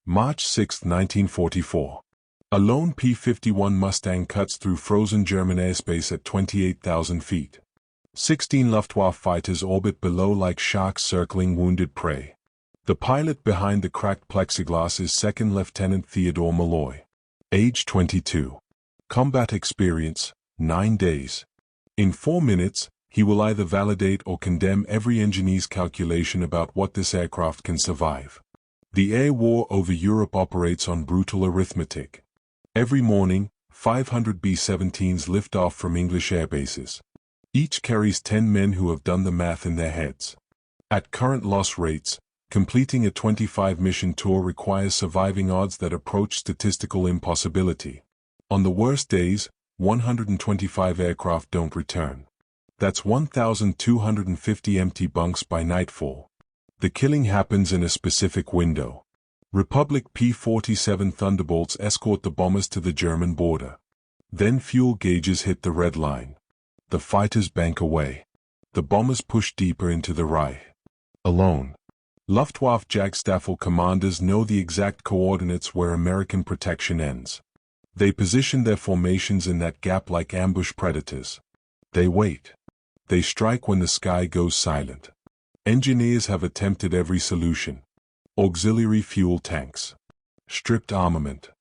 March 6, 1944. A lone P-51 Mustang cuts through frozen German airspace at 28,000 feet. 16 Luftwaffe fighters orbit below like sharks circling wounded prey. The pilot behind the cracked plexiglass is Second Lieutenant Theodore Malloy. Age 22. Combat experience, 9 days. In 4 minutes, he will either validate or condemn every engineer's calculation about what this aircraft can survive. The air war over Europe operates on brutal arithmetic. Every morning, 500 B-17s lift off from English airbases. Each carries 10 men who have done the math in their heads. At current loss rates, completing a 25-mission tour requires surviving odds that approach statistical impossibility. On the worst days, 125 aircraft don't return. That's 1,250 empty bunks by nightfall. The killing happens in a specific window. Republic P-47 Thunderbolts escort the bombers to the German border. Then fuel gauges hit the red line. The fighters bank away. The bombers push deeper into the WWII. Alone. Luftwaffe Jagdstaffel commanders know the exact coordinates where American protection ends. They position their formations in that gap like ambush predators. They wait. They strike when the sky goes silent. Engineers have attempted every solution. Auxiliary fuel tanks. Stripped armament.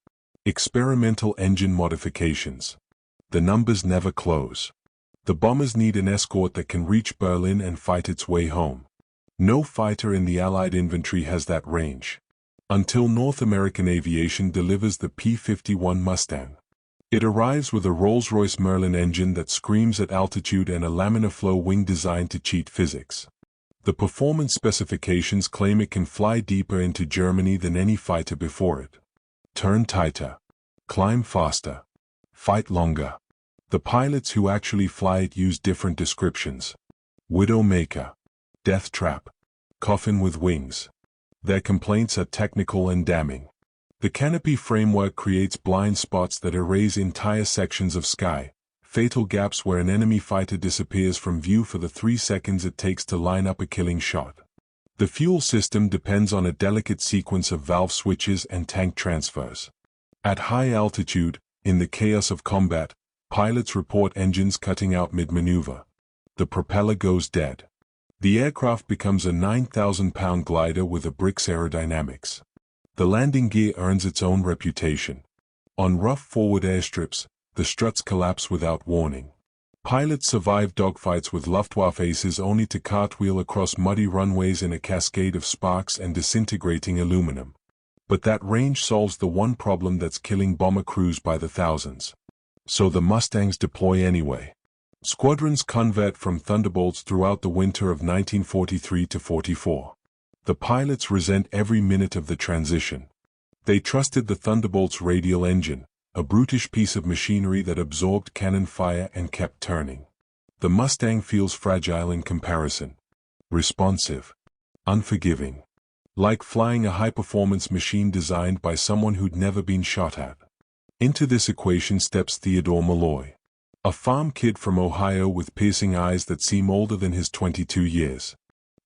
Experimental engine modifications. The numbers never close. The bombers need an escort that can reach Berlin and fight its way home. No fighter in the Allied infantry has that range. Until North American aviation delivers the P-51 Mustang. It arrives with a Rolls-Royce Merlin engine that screams at altitude and a laminar flow wing designed to cheat physics. The performance specifications claim it can fly deeper into Germany than any fighter before it. Turn tighter. Climb faster. Fight longer. The pilots who actually fly it use different descriptions. Widowmaker. Deathtrap. Coffin with wings. Their complaints are technical and damning. The canopy framework creates blind spots that erase entire sections of sky. Fatal gaps where an enemy fighter disappears from view for the 3 seconds it takes to line up a killing shot. The fuel system depends on a delicate sequence of valve switches and tank transfers. At high altitude, in the chaos of combat, pilots report engines cutting out mid-maneuver. The propeller goes dead. The aircraft becomes a 9,000-pound glider with a brick's aerodynamics. The landing gear earns its own reputation. On rough forward airstrips, the struts collapse without warning. Pilots survive dogfights with Luftwaffe aces only to cartwheel across muddy runways in a cascade of sparks and disintegrating aluminum. But that range solves the one problem that's killing bomber crews by the thousands. So the Mustangs deploy anyway. Squadrons convert from Thunderbolts throughout the winter of 1943 to 44. The pilots resent every minute of the transition. They trusted the Thunderbolt's radial engine, a brutish piece of machinery that absorbed cannon fire and kept turning. The Mustang feels fragile in comparison. Responsive. Unforgiving. Like flying a high-performance machine designed by someone who'd never been shot at. Into this equation steps Theodore Malloy. A farm kid from Ohio with piercing eyes that seem older than his 22 years.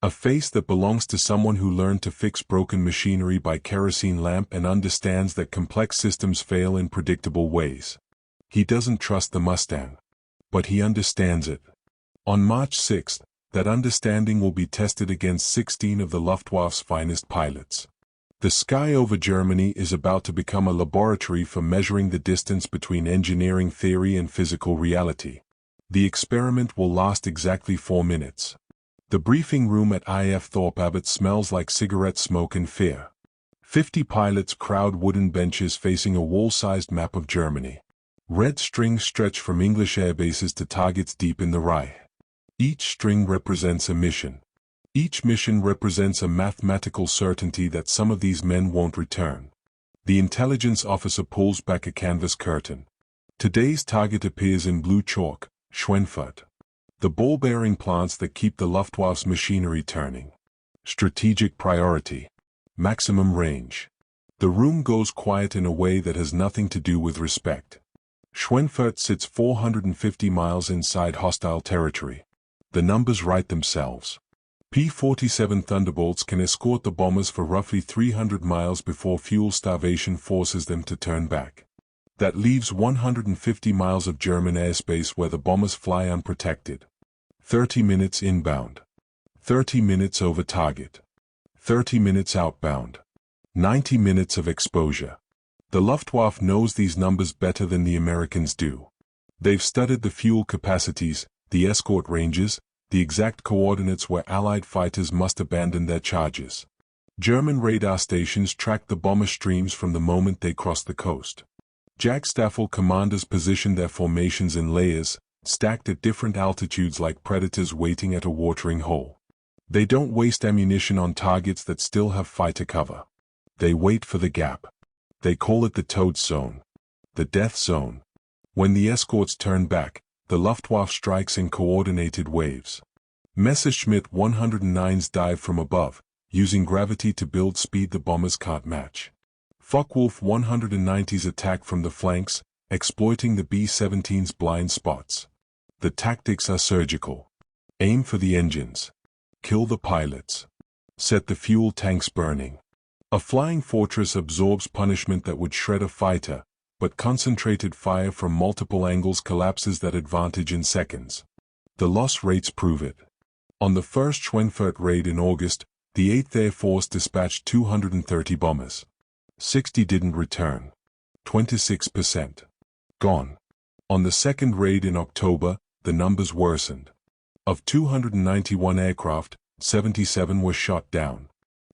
A face that belongs to someone who learned to fix broken machinery by kerosene lamp and understands that complex systems fail in predictable ways. He doesn't trust the Mustang. But he understands it. On March 6, that understanding will be tested against 16 of the Luftwaffe's finest pilots. The sky over Germany is about to become a laboratory for measuring the distance between engineering theory and physical reality. The experiment will last exactly 4 minutes. The briefing room at IF Thorpe Abbott smells like cigarette smoke and fear. 50 pilots crowd wooden benches facing a wall-sized map of Germany. Red strings stretch from English airbases to targets deep in the WWII. Each string represents a mission. Each mission represents a mathematical certainty that some of these men won't return. The intelligence officer pulls back a canvas curtain. Today's target appears in blue chalk, Schweinfurt. The ball-bearing plants that keep the Luftwaffe's machinery turning. Strategic priority. Maximum range. The room goes quiet in a way that has nothing to do with respect. Schweinfurt sits 450 miles inside hostile territory. The numbers write themselves. P-47 Thunderbolts can escort the bombers for roughly 300 miles before fuel starvation forces them to turn back. That leaves 150 miles of German airspace where the bombers fly unprotected. 30 minutes inbound. 30 minutes over target. 30 minutes outbound. 90 minutes of exposure. The Luftwaffe knows these numbers better than the Americans do. They've studied the fuel capacities, the escort ranges, the exact coordinates where Allied fighters must abandon their charges. German radar stations track the bomber streams from the moment they cross the coast. Jagdstaffel commanders position their formations in layers, stacked at different altitudes like predators waiting at a watering hole. They don't waste ammunition on targets that still have fighter cover. They wait for the gap. They call it the toad zone. The death zone. When the escorts turn back, the Luftwaffe strikes in coordinated waves. Messerschmitt 109s dive from above, using gravity to build speed the bombers can't match. Focke-Wulf 190s attack from the flanks, exploiting the B-17's blind spots. The tactics are surgical. Aim for the engines. Kill the pilots. Set the fuel tanks burning. A flying fortress absorbs punishment that would shred a fighter, but concentrated fire from multiple angles collapses that advantage in seconds. The loss rates prove it. On the first Schweinfurt raid in August, the 8th Air Force dispatched 230 bombers. 60 didn't return. 26%. Gone. On the second raid in October, the numbers worsened. Of 291 aircraft, 77 were shot down.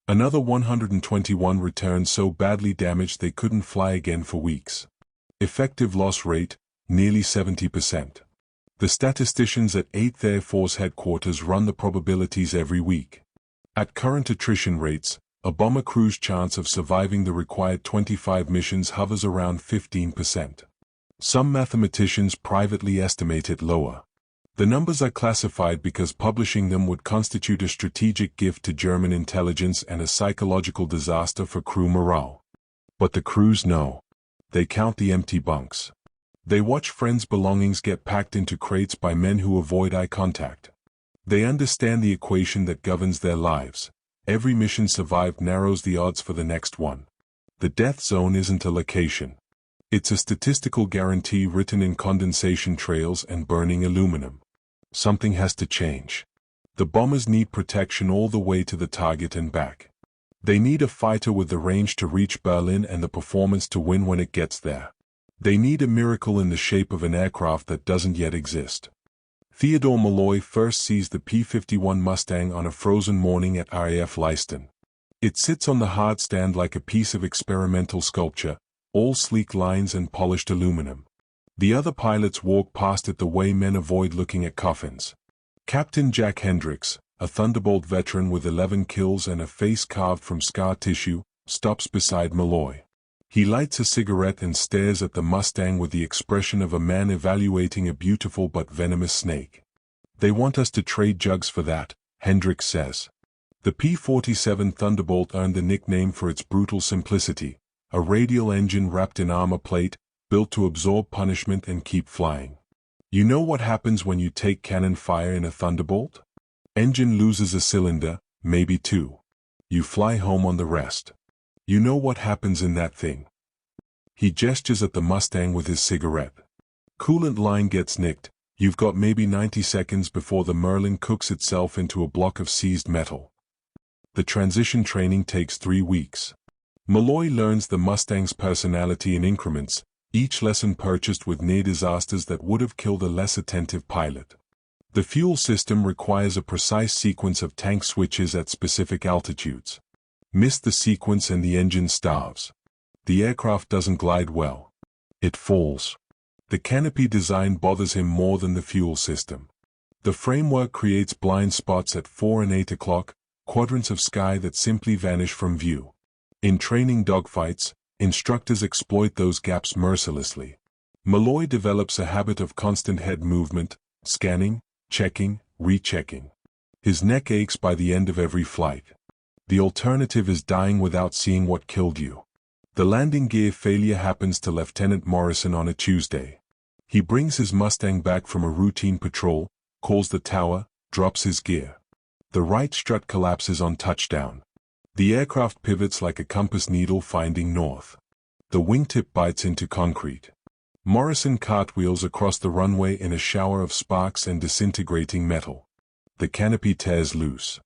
Another 121 returned so badly damaged they couldn't fly again for weeks. Effective loss rate, nearly 70%. The statisticians at 8th Air Force Headquarters run the probabilities every week. At current attrition rates, a bomber crew's chance of surviving the required 25 missions hovers around 15%. Some mathematicians privately estimate it lower. The numbers are classified because publishing them would constitute a strategic gift to German intelligence and a psychological disaster for crew morale. But the crews know. They count the empty bunks. They watch friends' belongings get packed into crates by men who avoid eye contact. They understand the equation that governs their lives. Every mission survived narrows the odds for the next one. The death zone isn't a location. It's a statistical guarantee written in condensation trails and burning aluminum. Something has to change. The bombers need protection all the way to the target and back. They need a fighter with the range to reach Berlin and the performance to win when it gets there. They need a miracle in the shape of an aircraft that doesn't yet exist. Theodore Malloy first sees the P-51 Mustang on a frozen morning at RAF Leiston. It sits on the hard stand like a piece of experimental sculpture, all sleek lines and polished aluminum. The other pilots walk past it the way men avoid looking at coffins. Captain Jack Hendricks, a Thunderbolt veteran with 11 kills and a face carved from scar tissue, stops beside Malloy. He lights a cigarette and stares at the Mustang with the expression of a man evaluating a beautiful but venomous snake. "They want us to trade jugs for that," Hendricks says. The P-47 Thunderbolt earned the nickname for its brutal simplicity, a radial engine wrapped in armor plate, built to absorb punishment and keep flying. You know what happens when you take cannon fire in a Thunderbolt? Engine loses a cylinder, maybe two. You fly home on the rest. You know what happens in that thing? He gestures at the Mustang with his cigarette. Coolant line gets nicked. You've got maybe 90 seconds before the Merlin cooks itself into a block of seized metal. The transition training takes 3 weeks. Malloy learns the Mustang's personality in increments, each lesson purchased with near disasters that would have killed a less attentive pilot. The fuel system requires a precise sequence of tank switches at specific altitudes. Miss the sequence and the engine starves. The aircraft doesn't glide well. It falls. The canopy design bothers him more than the fuel system. The framework creates blind spots at 4 and 8 o'clock, quadrants of sky that simply vanish from view. In training dogfights, instructors exploit those gaps mercilessly. Malloy develops a habit of constant head movement, scanning, checking, rechecking. His neck aches by the end of every flight. The alternative is dying without seeing what killed you. The landing gear failure happens to Lieutenant Morrison on a Tuesday. He brings his Mustang back from a routine patrol, calls the tower, drops his gear. The right strut collapses on touchdown. The aircraft pivots like a compass needle finding north. The wingtip bites into concrete. Morrison cartwheels across the runway in a shower of sparks and disintegrating metal. The canopy tears loose.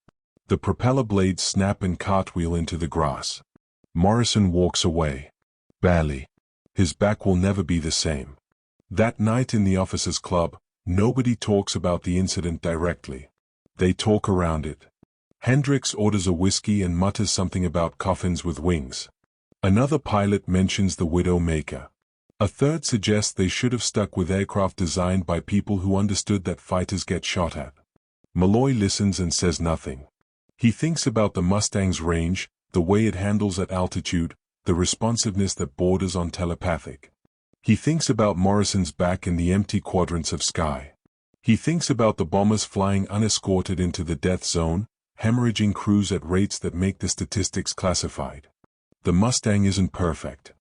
The propeller blades snap and cartwheel into the grass. Morrison walks away. Barely. His back will never be the same. That night in the officers' club, nobody talks about the incident directly. They talk around it. Hendricks orders a whiskey and mutters something about coffins with wings. Another pilot mentions the Widowmaker. A third suggests they should have stuck with aircraft designed by people who understood that fighters get shot at. Malloy listens and says nothing. He thinks about the Mustang's range, the way it handles at altitude, the responsiveness that borders on telepathic. He thinks about Morrison's back in the empty quadrants of sky. He thinks about the bombers flying unescorted into the death zone, hemorrhaging crews at rates that make the statistics classified. The Mustang isn't perfect.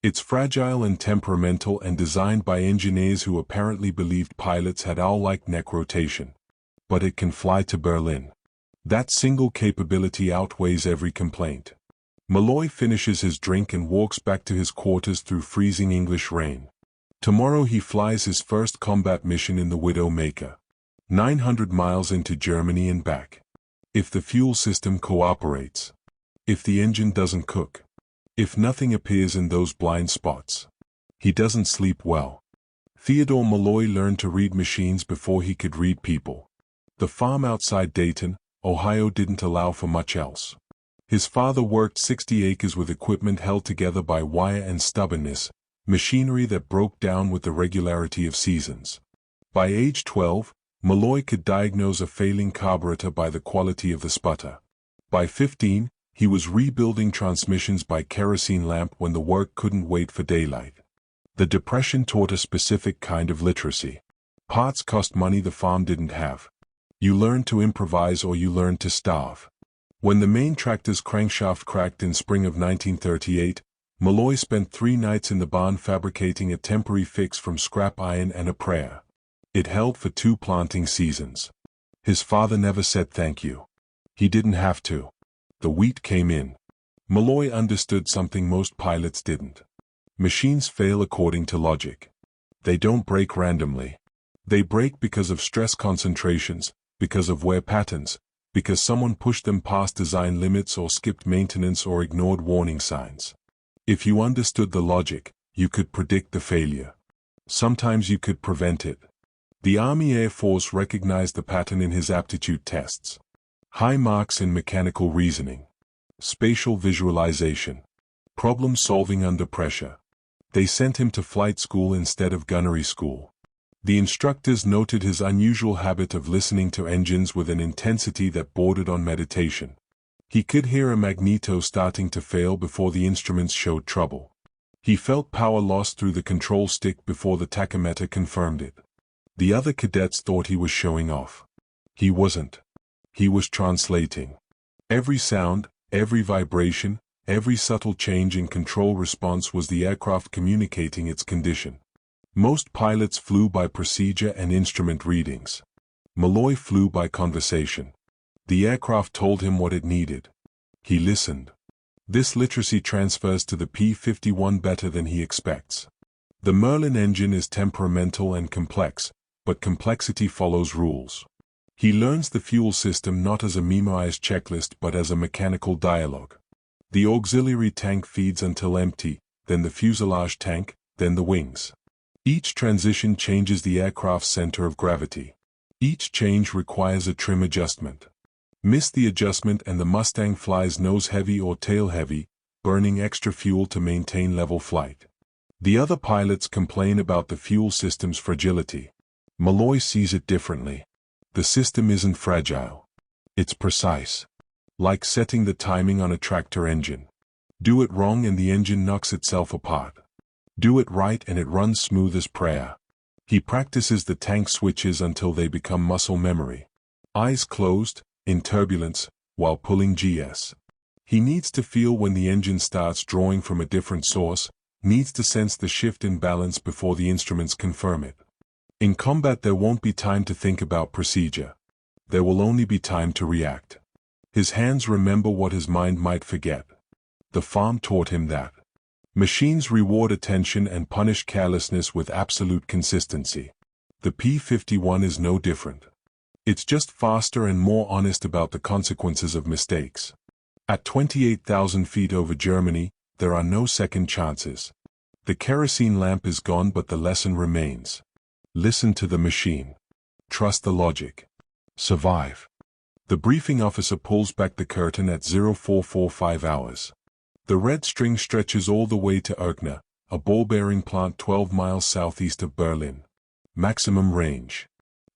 It's fragile and temperamental and designed by engineers who apparently believed pilots had owl-like neck rotation. But it can fly to Berlin. That single capability outweighs every complaint. Malloy finishes his drink and walks back to his quarters through freezing English rain. Tomorrow he flies his first combat mission in the Widowmaker. 900 miles into Germany and back. If the fuel system cooperates. If the engine doesn't cook. If nothing appears in those blind spots. He doesn't sleep well. Theodore Malloy learned to read machines before he could read people. The farm outside Dayton, Ohio didn't allow for much else. His father worked 60 acres with equipment held together by wire and stubbornness, machinery that broke down with the regularity of seasons. By age 12, Malloy could diagnose a failing carburetor by the quality of the sputter. By 15, he was rebuilding transmissions by kerosene lamp when the work couldn't wait for daylight. The Depression taught a specific kind of literacy. Parts cost money the farm didn't have. You learned to improvise or you learned to starve. When the main tractor's crankshaft cracked in spring of 1938, Malloy spent 3 nights in the barn fabricating a temporary fix from scrap iron and a prayer. It held for 2 planting seasons. His father never said thank you. He didn't have to. The wheat came in. Malloy understood something most pilots didn't. Machines fail according to logic. They don't break randomly. They break because of stress concentrations, because of wear patterns, because someone pushed them past design limits or skipped maintenance or ignored warning signs. If you understood the logic, you could predict the failure. Sometimes you could prevent it. The Army Air Force recognized the pattern in his aptitude tests. High marks in mechanical reasoning. Spatial visualization. Problem solving under pressure. They sent him to flight school instead of gunnery school. The instructors noted his unusual habit of listening to engines with an intensity that bordered on meditation. He could hear a magneto starting to fail before the instruments showed trouble. He felt power loss through the control stick before the tachometer confirmed it. The other cadets thought he was showing off. He wasn't. He was translating. Every sound, every vibration, every subtle change in control response was the aircraft communicating its condition. Most pilots flew by procedure and instrument readings. Malloy flew by conversation. The aircraft told him what it needed. He listened. This literacy transfers to the P-51 better than he expects. The Merlin engine is temperamental and complex, but complexity follows rules. He learns the fuel system not as a memorized checklist but as a mechanical dialogue. The auxiliary tank feeds until empty, then the fuselage tank, then the wings. Each transition changes the aircraft's center of gravity. Each change requires a trim adjustment. Miss the adjustment and the Mustang flies nose heavy or tail heavy, burning extra fuel to maintain level flight. The other pilots complain about the fuel system's fragility. Malloy sees it differently. The system isn't fragile. It's precise. Like setting the timing on a tractor engine. Do it wrong and the engine knocks itself apart. Do it right and it runs smooth as prayer. He practices the tank switches until they become muscle memory. Eyes closed, in turbulence, while pulling GS. He needs to feel when the engine starts drawing from a different source, needs to sense the shift in balance before the instruments confirm it. In combat there won't be time to think about procedure. there will only be time to react. His hands remember what his mind might forget. The farm taught him that machines reward attention and punish carelessness with absolute consistency. The P-51 is no different. It's just faster and more honest about the consequences of mistakes. At 28,000 feet over Germany, there are no second chances. The kerosene lamp is gone, but the lesson remains. Listen to the machine. Trust the logic. Survive. The briefing officer pulls back the curtain at 0445 hours. The red string stretches all the way to Erkner, a ball-bearing plant 12 miles southeast of Berlin. Maximum range.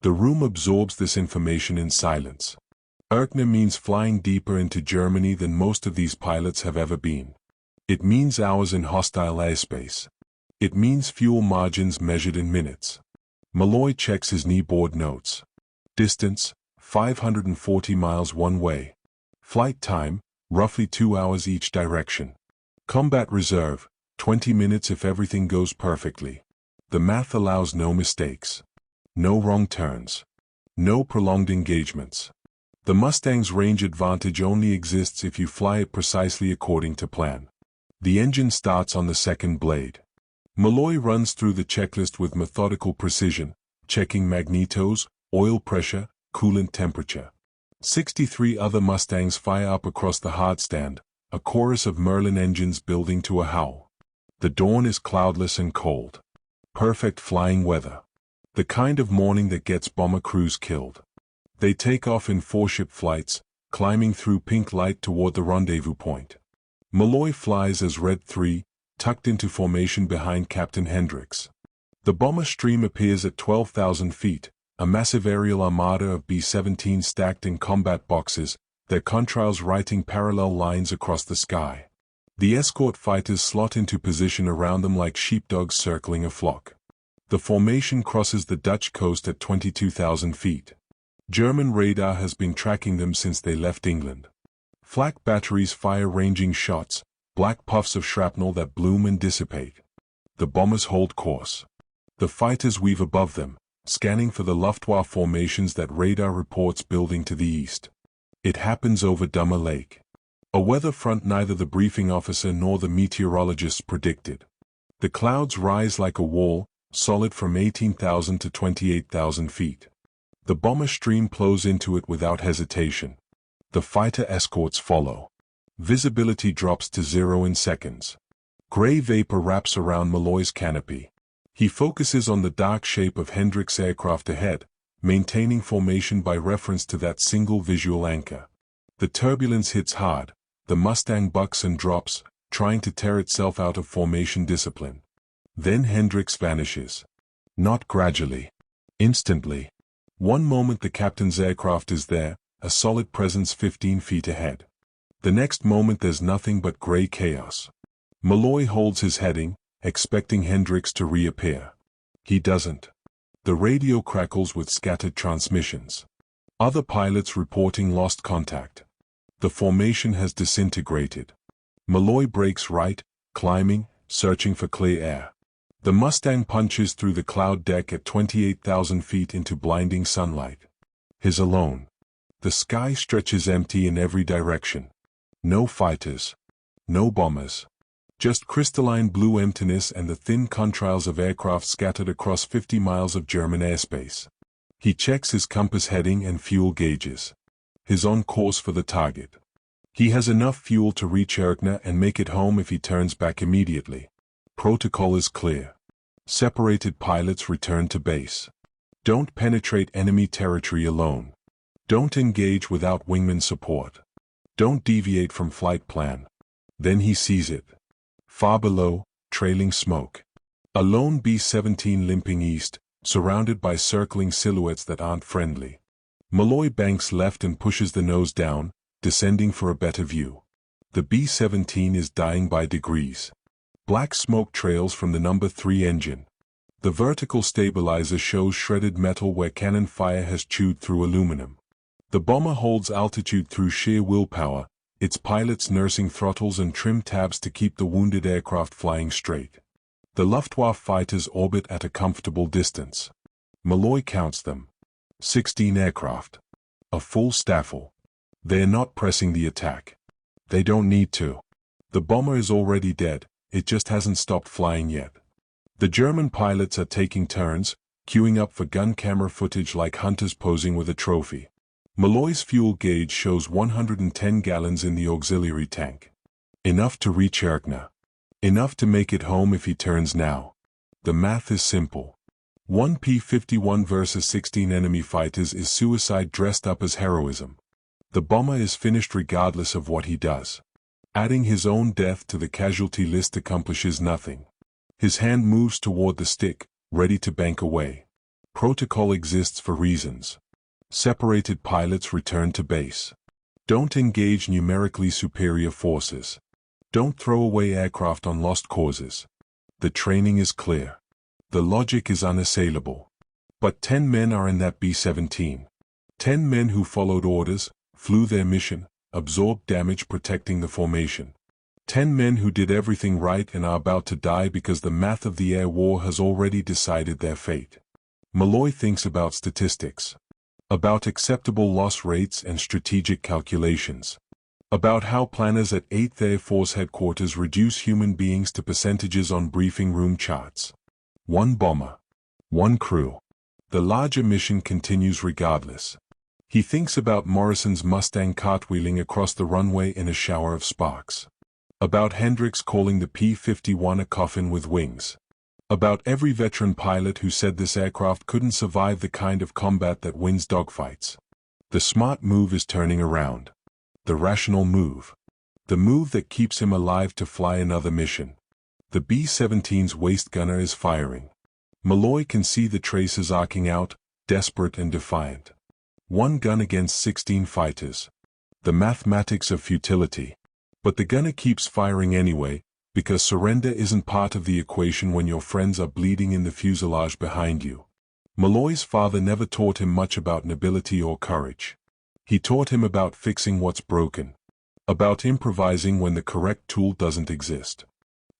The room absorbs this information in silence. Erkner means flying deeper into Germany than most of these pilots have ever been. It means hours in hostile airspace. It means fuel margins measured in minutes. Malloy checks his kneeboard notes. Distance, 540 miles one way. Flight time, roughly 2 hours each direction. Combat reserve, 20 minutes if everything goes perfectly. The math allows no mistakes. No wrong turns. No prolonged engagements. The Mustang's range advantage only exists if you fly it precisely according to plan. The engine starts on the second blade. Malloy runs through the checklist with methodical precision, checking magnetos, oil pressure, coolant temperature. 63 other Mustangs fire up across the hardstand, a chorus of Merlin engines building to a howl. The dawn is cloudless and cold. Perfect flying weather. The kind of morning that gets bomber crews killed. They take off in 4-ship flights, climbing through pink light toward the rendezvous point. Malloy flies as Red 3, tucked into formation behind Captain Hendricks. The bomber stream appears at 12,000 feet, a massive aerial armada of B-17 stacked in combat boxes, their contrails writing parallel lines across the sky. The escort fighters slot into position around them like sheepdogs circling a flock. The formation crosses the Dutch coast at 22,000 feet. German radar has been tracking them since they left England. Flak batteries fire ranging shots, black puffs of shrapnel that bloom and dissipate. The bombers hold course. The fighters weave above them, scanning for the Luftwaffe formations that radar reports building to the east. It happens over Dummer Lake. A weather front neither the briefing officer nor the meteorologists predicted. The clouds rise like a wall, solid from 18,000 to 28,000 feet. The bomber stream plows into it without hesitation. The fighter escorts follow. Visibility drops to 0 in seconds. Gray vapor wraps around Malloy's canopy. He focuses on the dark shape of Hendricks' aircraft ahead, maintaining formation by reference to that single visual anchor. The turbulence hits hard. The Mustang bucks and drops, trying to tear itself out of formation discipline. Then Hendricks vanishes. Not gradually. Instantly. One moment the captain's aircraft is there, a solid presence 15 feet ahead. The next moment there's nothing but gray chaos. Malloy holds his heading, expecting Hendricks to reappear. He doesn't. The radio crackles with scattered transmissions. Other pilots reporting lost contact. The formation has disintegrated. Malloy breaks right, climbing, searching for clear air. The Mustang punches through the cloud deck at 28,000 feet into blinding sunlight. His alone. The sky stretches empty in every direction. No fighters. No bombers. Just crystalline blue emptiness and the thin contrails of aircraft scattered across 50 miles of German airspace. He checks his compass heading and fuel gauges. He's on course for the target. He has enough fuel to reach Erkner and make it home if he turns back immediately. Protocol is clear. Separated pilots return to base. Don't penetrate enemy territory alone. Don't engage without wingman support. Don't deviate from flight plan. Then he sees it. Far below, trailing smoke. A lone B-17 limping east, surrounded by circling silhouettes that aren't friendly. Malloy banks left and pushes the nose down, descending for a better view. The B-17 is dying by degrees. Black smoke trails from the number 3 engine. The vertical stabilizer shows shredded metal where cannon fire has chewed through aluminum. The bomber holds altitude through sheer willpower, its pilots nursing throttles and trim tabs to keep the wounded aircraft flying straight. The Luftwaffe fighters orbit at a comfortable distance. Malloy counts them. 16 aircraft. A full staffel. They're not pressing the attack. They don't need to. The bomber is already dead, it just hasn't stopped flying yet. The German pilots are taking turns, queuing up for gun camera footage like hunters posing with a trophy. Malloy's fuel gauge shows 110 gallons in the auxiliary tank. Enough to reach Erkner. Enough to make it home if he turns now. The math is simple. 1 P-51 versus 16 enemy fighters is suicide dressed up as heroism. The bomber is finished regardless of what he does. Adding his own death to the casualty list accomplishes nothing. His hand moves toward the stick, ready to bank away. Protocol exists for reasons. Separated pilots return to base. Don't engage numerically superior forces. Don't throw away aircraft on lost causes. The training is clear. The logic is unassailable. But 10 men are in that B-17. 10 men who followed orders, flew their mission, absorbed damage protecting the formation. 10 men who did everything right and are about to die because the math of the air war has already decided their fate. Malloy thinks about statistics. About acceptable loss rates and strategic calculations. About how planners at 8th Air Force headquarters reduce human beings to percentages on briefing room charts. 1 bomber. 1 crew. The larger mission continues regardless. He thinks about Morrison's Mustang cartwheeling across the runway in a shower of sparks. About Hendricks calling the P-51 a coffin with wings. About every veteran pilot who said this aircraft couldn't survive the kind of combat that wins dogfights. The smart move is turning around. The rational move. The move that keeps him alive to fly another mission. The B-17's waist gunner is firing. Malloy can see the traces arcing out, desperate and defiant. 1 gun against 16 fighters. The mathematics of futility. But the gunner keeps firing anyway, because surrender isn't part of the equation when your friends are bleeding in the fuselage behind you. Malloy's father never taught him much about nobility or courage. He taught him about fixing what's broken. About improvising when the correct tool doesn't exist.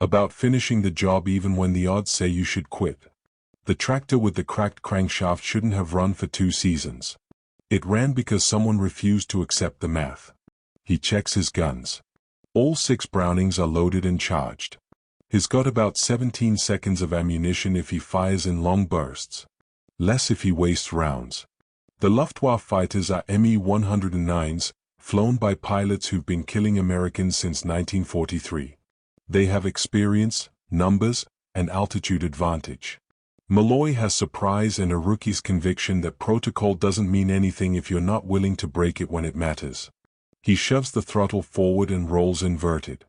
About finishing the job even when the odds say you should quit. The tractor with the cracked crankshaft shouldn't have run for 2 seasons. It ran because someone refused to accept the math. He checks his guns. All 6 Brownings are loaded and charged. He's got about 17 seconds of ammunition if he fires in long bursts. Less if he wastes rounds. The Luftwaffe fighters are Me-109s, flown by pilots who've been killing Americans since 1943. They have experience, numbers, and altitude advantage. Malloy has surprise and a rookie's conviction that protocol doesn't mean anything if you're not willing to break it when it matters. He shoves the throttle forward and rolls inverted.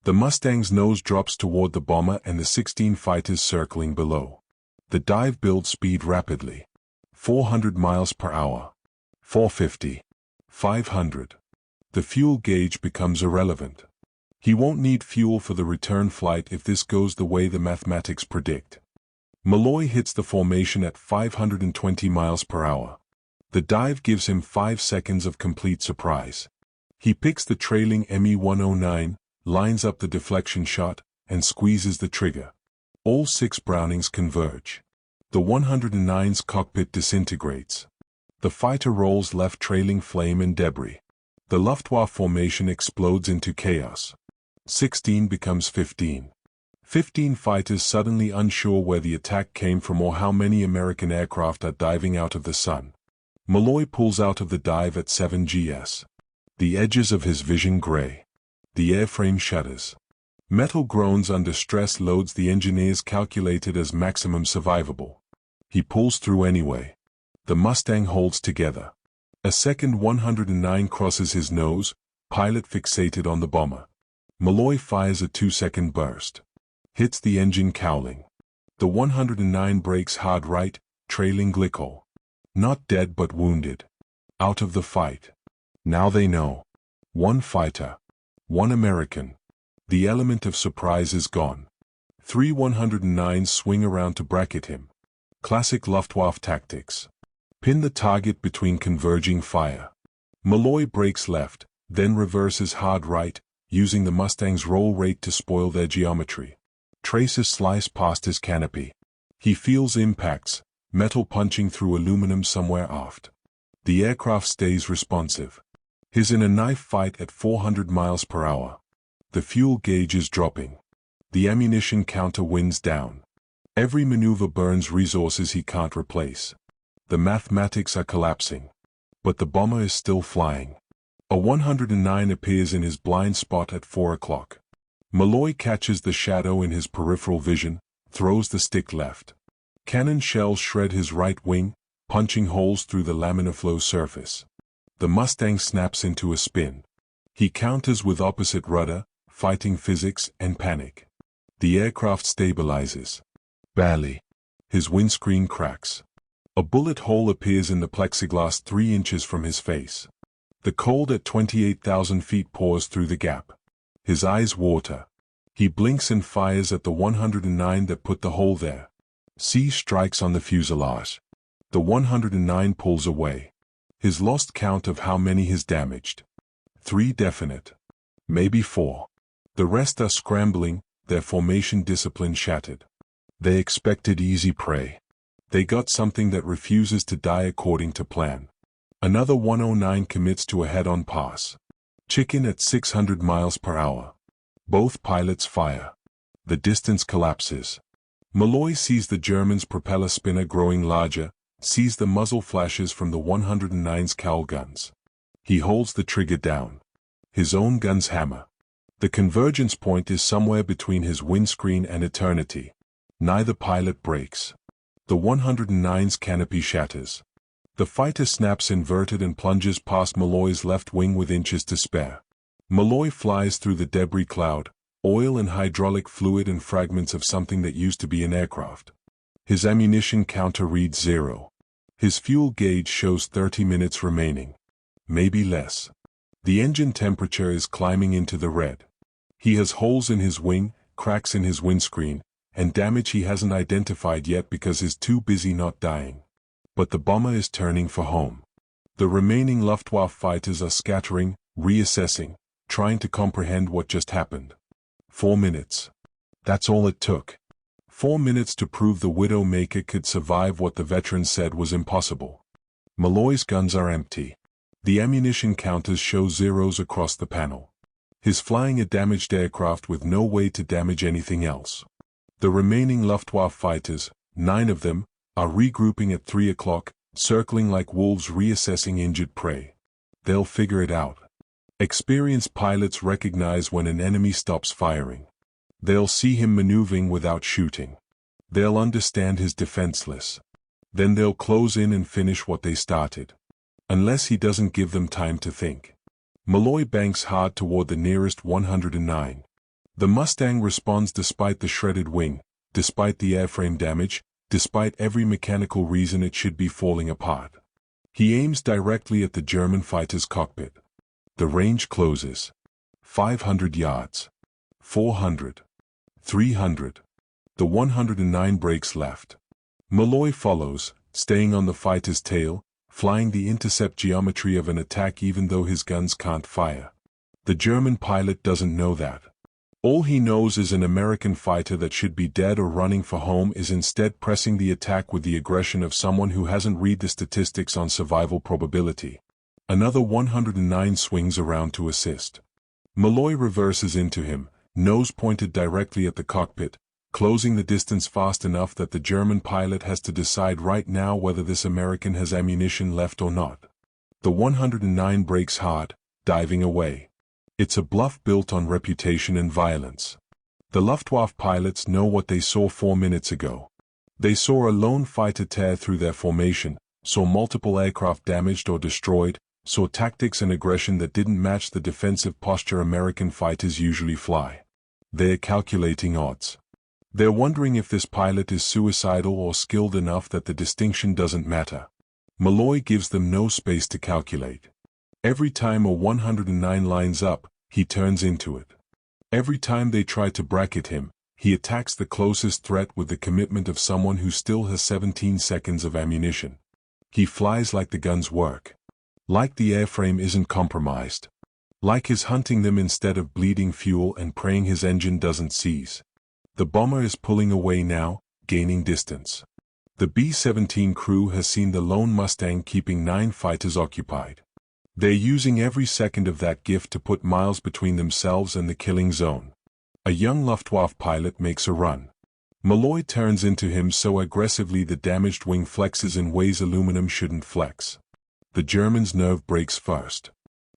The Mustang's nose drops toward the bomber and the 16 fighters circling below. The dive builds speed rapidly. 400 miles per hour. 450. 500. The fuel gauge becomes irrelevant. He won't need fuel for the return flight if this goes the way the mathematics predict. Malloy hits the formation at 520 miles per hour. The dive gives him 5 seconds of complete surprise. He picks the trailing Me-109, lines up the deflection shot, and squeezes the trigger. All 6 Brownings converge. The 109's cockpit disintegrates. The fighter rolls left trailing flame and debris. The Luftwaffe formation explodes into chaos. 16 becomes 15. 15 fighters suddenly unsure where the attack came from or how many American aircraft are diving out of the sun. Malloy pulls out of the dive at 7 GS. The edges of his vision gray. The airframe shudders. Metal groans under stress loads the engineers calculated as maximum survivable. He pulls through anyway. The Mustang holds together. A second 109 crosses his nose, pilot fixated on the bomber. Malloy fires a 2-second burst. Hits the engine cowling. The 109 brakes hard right, trailing Glicko. Not dead but wounded. Out of the fight. Now they know. 1 fighter. 1 American. The element of surprise is gone. 3 109s swing around to bracket him. Classic Luftwaffe tactics. Pin the target between converging fire. Malloy brakes left, then reverses hard right, using the Mustang's roll rate to spoil their geometry. Traces slice past his canopy. He feels impacts, metal punching through aluminum somewhere aft. The aircraft stays responsive. He's in a knife fight at 400 miles per hour. The fuel gauge is dropping. The ammunition counter winds down. Every maneuver burns resources he can't replace. The mathematics are collapsing. But the bomber is still flying. A 109 appears in his blind spot at 4 o'clock. Malloy catches the shadow in his peripheral vision, throws the stick left. Cannon shells shred his right wing, punching holes through the laminar flow surface. The Mustang snaps into a spin. He counters with opposite rudder, fighting physics and panic. The aircraft stabilizes. Barely. His windscreen cracks. A bullet hole appears in the plexiglass 3 inches from his face. The cold at 28,000 feet pours through the gap. His eyes water. He blinks and fires at the 109 that put the hole there. C strikes on the fuselage. The 109 pulls away. His lost count of how many he's damaged. 3 definite. Maybe 4. The rest are scrambling, their formation discipline shattered. They expected easy prey. They got something that refuses to die according to plan. Another 109 commits to a head-on pass. Chicken at 600 miles per hour. Both pilots fire. The distance collapses. Malloy sees the German's propeller spinner growing larger, sees the muzzle flashes from the 109's cowl guns. He holds the trigger down. His own guns hammer. The convergence point is somewhere between his windscreen and eternity. Neither pilot breaks. The 109's canopy shatters. The fighter snaps inverted and plunges past Malloy's left wing with inches to spare. Malloy flies through the debris cloud, oil and hydraulic fluid and fragments of something that used to be an aircraft. His ammunition counter reads 0. His fuel gauge shows 30 minutes remaining. Maybe less. The engine temperature is climbing into the red. He has holes in his wing, cracks in his windscreen, and damage he hasn't identified yet because he's too busy not dying. But the bomber is turning for home. The remaining Luftwaffe fighters are scattering, reassessing, trying to comprehend what just happened. 4 minutes. That's all it took. 4 minutes to prove the Widowmaker could survive what the veterans said was impossible. Malloy's guns are empty. The ammunition counters show zeros across the panel. He's flying a damaged aircraft with no way to damage anything else. The remaining Luftwaffe fighters, 9 of them, are regrouping at 3 o'clock, circling like wolves reassessing injured prey. They'll figure it out. Experienced pilots recognize when an enemy stops firing. They'll see him maneuvering without shooting. They'll understand he's defenseless. Then they'll close in and finish what they started. Unless he doesn't give them time to think. Malloy banks hard toward the nearest 109. The Mustang responds despite the shredded wing, despite the airframe damage, despite every mechanical reason it should be falling apart. He aims directly at the German fighter's cockpit. The range closes. 500 yards. 400. 300. The 109 breaks left. Malloy follows, staying on the fighter's tail, flying the intercept geometry of an attack even though his guns can't fire. The German pilot doesn't know that. All he knows is an American fighter that should be dead or running for home is instead pressing the attack with the aggression of someone who hasn't read the statistics on survival probability. Another 109 swings around to assist. Malloy reverses into him, nose pointed directly at the cockpit, closing the distance fast enough that the German pilot has to decide right now whether this American has ammunition left or not. The 109 breaks hard, diving away. It's a bluff built on reputation and violence. The Luftwaffe pilots know what they saw 4 minutes ago. They saw a lone fighter tear through their formation, saw multiple aircraft damaged or destroyed, saw tactics and aggression that didn't match the defensive posture American fighters usually fly. They're calculating odds. They're wondering if this pilot is suicidal or skilled enough that the distinction doesn't matter. Malloy gives them no space to calculate. Every time a 109 lines up, he turns into it. Every time they try to bracket him, he attacks the closest threat with the commitment of someone who still has 17 seconds of ammunition. He flies like the guns work. Like the airframe isn't compromised. Like he's hunting them instead of bleeding fuel and praying his engine doesn't seize. The bomber is pulling away now, gaining distance. The B-17 crew has seen the lone Mustang keeping 9 fighters occupied. They're using every second of that gift to put miles between themselves and the killing zone. A young Luftwaffe pilot makes a run. Malloy turns into him so aggressively the damaged wing flexes in ways aluminum shouldn't flex. The German's nerve breaks first.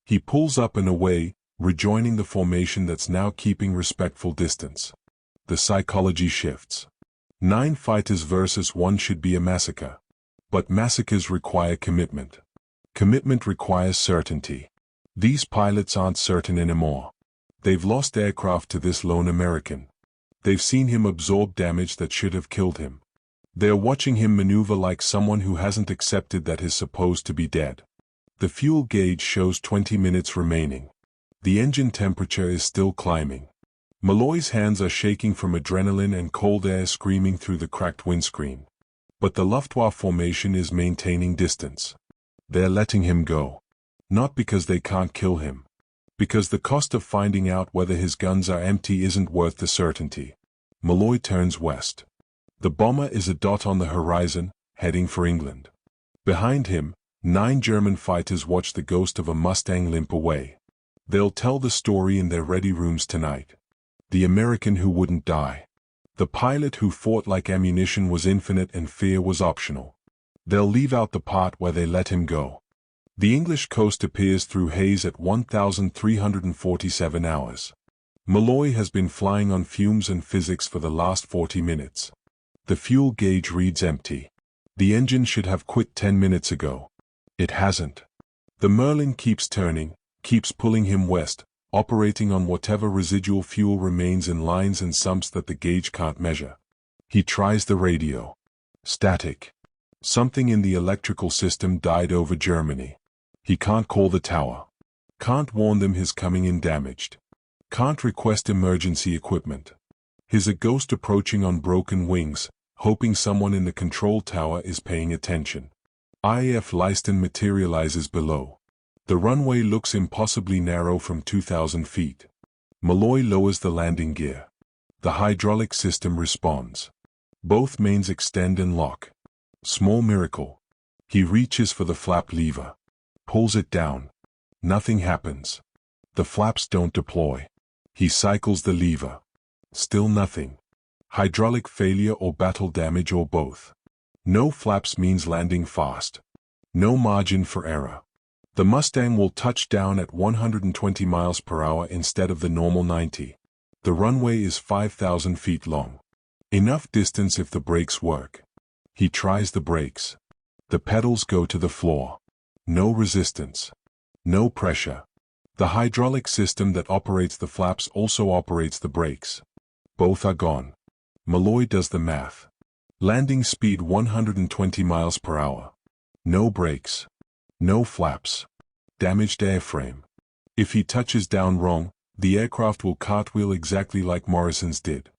He pulls up and away, rejoining the formation that's now keeping respectful distance. The psychology shifts. 9 fighters versus 1 should be a massacre. But massacres require commitment. Commitment requires certainty. These pilots aren't certain anymore. They've lost aircraft to this lone American. They've seen him absorb damage that should have killed him. They're watching him maneuver like someone who hasn't accepted that he's supposed to be dead. The fuel gauge shows 20 minutes remaining. The engine temperature is still climbing. Malloy's hands are shaking from adrenaline and cold air screaming through the cracked windscreen. But the Luftwaffe formation is maintaining distance. They're letting him go. Not because they can't kill him. Because the cost of finding out whether his guns are empty isn't worth the certainty. Malloy turns west. The bomber is a dot on the horizon, heading for England. Behind him, 9 German fighters watch the ghost of a Mustang limp away. They'll tell the story in their ready rooms tonight. The American who wouldn't die. The pilot who fought like ammunition was infinite and fear was optional. They'll leave out the part where they let him go. The English coast appears through haze at 1,347 hours. Malloy has been flying on fumes and physics for the last 40 minutes. The fuel gauge reads empty. The engine should have quit 10 minutes ago. It hasn't. The Merlin keeps turning, keeps pulling him west, operating on whatever residual fuel remains in lines and sumps that the gauge can't measure. He tries the radio. Static. Something in the electrical system died over Germany. He can't call the tower. Can't warn them he's coming in damaged. Can't request emergency equipment. He's a ghost approaching on broken wings, hoping someone in the control tower is paying attention. IF Leiston materializes below. The runway looks impossibly narrow from 2,000 feet. Malloy lowers the landing gear. The hydraulic system responds. Both mains extend and lock. Small miracle. He reaches for the flap lever. Pulls it down. Nothing happens. The flaps don't deploy. He cycles the lever. Still nothing. Hydraulic failure or battle damage or both. No flaps means landing fast. No margin for error. The Mustang will touch down at 120 miles per hour instead of the normal 90. The runway is 5,000 feet long. Enough distance if the brakes work. He tries the brakes. The pedals go to the floor. No resistance. No pressure. The hydraulic system that operates the flaps also operates the brakes. Both are gone. Malloy does the math. Landing speed 120 miles per hour. No brakes. No flaps. Damaged airframe. If he touches down wrong, the aircraft will cartwheel exactly like Morrison's did.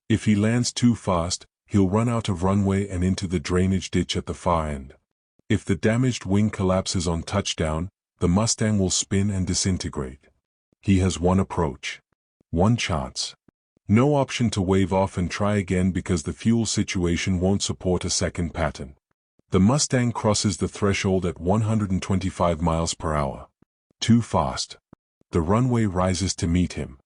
If he lands too fast, he'll run out of runway and into the drainage ditch at the far end. If the damaged wing collapses on touchdown, the Mustang will spin and disintegrate. He has one approach. One chance. No option to wave off and try again because the fuel situation won't support a second pattern. The Mustang crosses the threshold at 125 miles per hour. Too fast. The runway rises to meet him.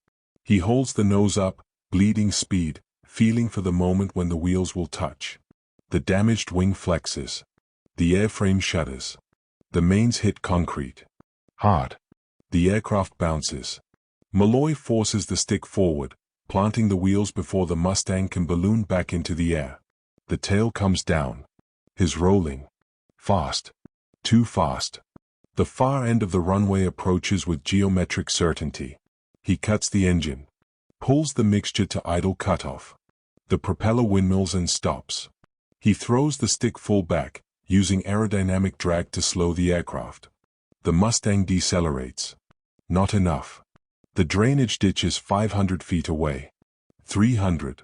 He holds the nose up, bleeding speed, feeling for the moment when the wheels will touch. The damaged wing flexes. The airframe shudders. The mains hit concrete. Hard. The aircraft bounces. Malloy forces the stick forward, planting the wheels before the Mustang can balloon back into the air. The tail comes down. He's rolling. Fast. Too fast. The far end of the runway approaches with geometric certainty. He cuts the engine. Pulls the mixture to idle cutoff. The propeller windmills and stops. He throws the stick full back, using aerodynamic drag to slow the aircraft. The Mustang decelerates. Not enough. The drainage ditch is 500 feet away. 300.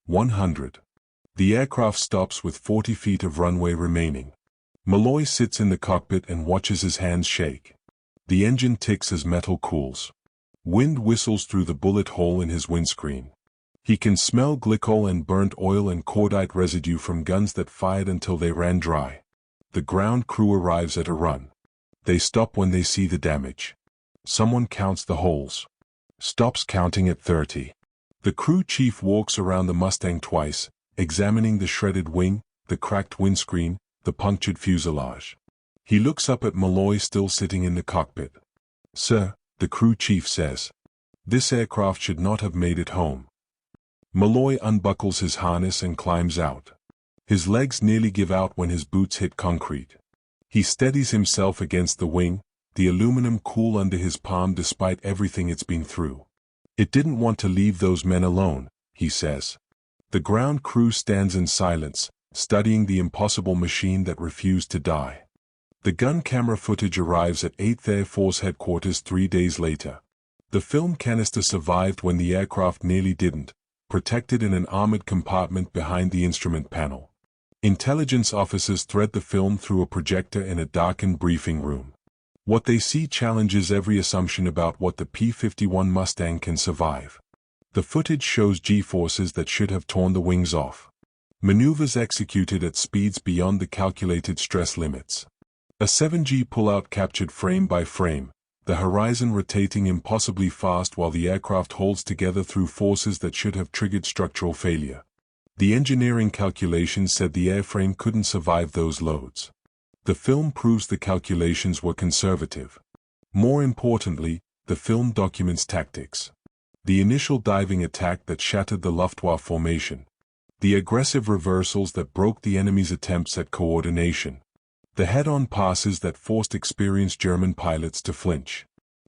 100. The aircraft stops with 40 feet of runway remaining. Malloy sits in the cockpit and watches his hands shake. The engine ticks as metal cools. Wind whistles through the bullet hole in his windscreen. He can smell glycol and burnt oil and cordite residue from guns that fired until they ran dry. The ground crew arrives at a run. They stop when they see the damage. Someone counts the holes. Stops counting at 30. The crew chief walks around the Mustang twice, examining the shredded wing, the cracked windscreen, the punctured fuselage. He looks up at Malloy still sitting in the cockpit. "Sir," the crew chief says, "this aircraft should not have made it home." Malloy unbuckles his harness and climbs out. His legs nearly give out when his boots hit concrete. He steadies himself against the wing, the aluminum cool under his palm despite everything it's been through. "It didn't want to leave those men alone," he says. The ground crew stands in silence, studying the impossible machine that refused to die. The gun camera footage arrives at 8th Air Force Headquarters 3 days later. The film canister survived when the aircraft nearly didn't, protected in an armored compartment behind the instrument panel. Intelligence officers thread the film through a projector in a darkened briefing room. What they see challenges every assumption about what the P-51 Mustang can survive. The footage shows G-forces that should have torn the wings off. Maneuvers executed at speeds beyond the calculated stress limits. A 7G pullout captured frame by frame, the horizon rotating impossibly fast while the aircraft holds together through forces that should have triggered structural failure. The engineering calculations said the airframe couldn't survive those loads. The film proves the calculations were conservative. More importantly, the film documents tactics. The initial diving attack that shattered the Luftwaffe formation. The aggressive reversals that broke the enemy's attempts at coordination. The head-on passes that forced experienced German pilots to flinch.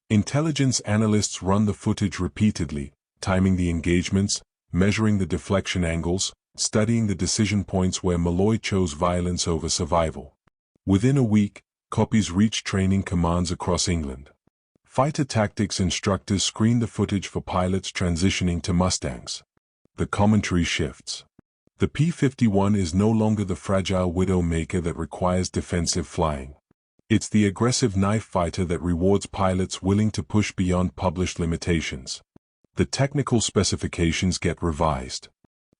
Intelligence analysts run the footage repeatedly, timing the engagements, measuring the deflection angles, studying the decision points where Malloy chose violence over survival. Within a week, copies reached training commands across England. Fighter tactics instructors screen the footage for pilots transitioning to Mustangs. The commentary shifts. The P-51 is no longer the fragile widowmaker that requires defensive flying. It's the aggressive knife fighter that rewards pilots willing to push beyond published limitations. The technical specifications get revised.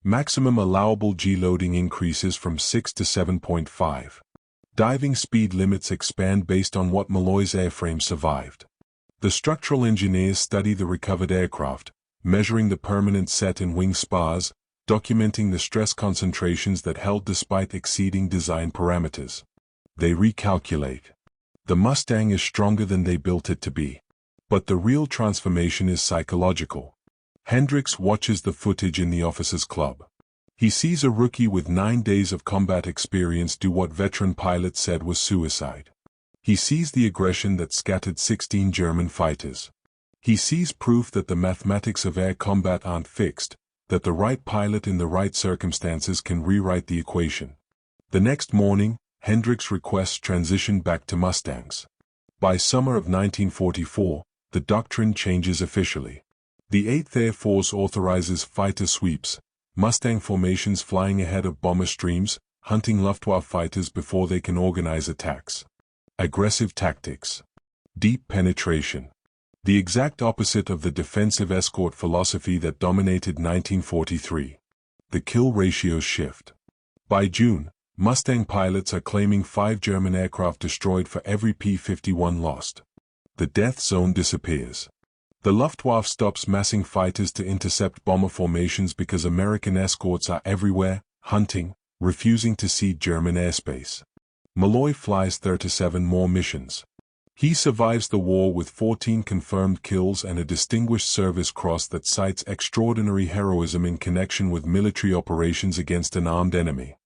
Maximum allowable G-loading increases from 6 to 7.5. Diving speed limits expand based on what Malloy's airframe survived. The structural engineers study the recovered aircraft, measuring the permanent set and wing spars, documenting the stress concentrations that held despite exceeding design parameters. They recalculate. The Mustang is stronger than they built it to be. But the real transformation is psychological. Hendricks watches the footage in the officers' club. He sees a rookie with 9 days of combat experience do what veteran pilots said was suicide. He sees the aggression that scattered 16 German fighters. He sees proof that the mathematics of air combat aren't fixed, that the right pilot in the right circumstances can rewrite the equation. The next morning, Hendricks requests transition back to Mustangs. By summer of 1944, the doctrine changes officially. The 8th Air Force authorizes fighter sweeps, Mustang formations flying ahead of bomber streams, hunting Luftwaffe fighters before they can organize attacks. Aggressive tactics. Deep penetration. The exact opposite of the defensive escort philosophy that dominated 1943. The kill ratios shift. By June, Mustang pilots are claiming 5 German aircraft destroyed for every P-51 lost. The death zone disappears. The Luftwaffe stops massing fighters to intercept bomber formations because American escorts are everywhere, hunting, refusing to cede German airspace. Malloy flies 37 more missions. He survives the war with 14 confirmed kills and a Distinguished Service Cross that cites extraordinary heroism in connection with military operations against an armed enemy.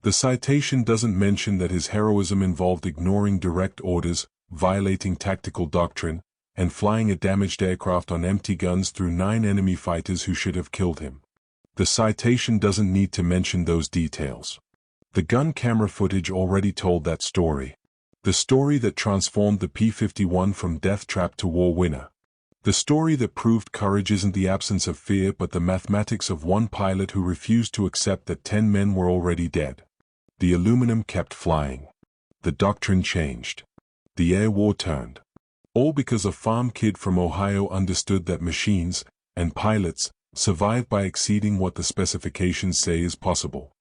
The citation doesn't mention that his heroism involved ignoring direct orders, violating tactical doctrine, and flying a damaged aircraft on empty guns through 9 enemy fighters who should have killed him. The citation doesn't need to mention those details. The gun camera footage already told that story. The story that transformed the P-51 from Deathtrap to war winner. The story that proved courage isn't the absence of fear but the mathematics of one pilot who refused to accept that 10 men were already dead. The aluminum kept flying. The doctrine changed. The air war turned. All because a farm kid from Ohio understood that machines, and pilots, Survive by exceeding what the specifications say is possible.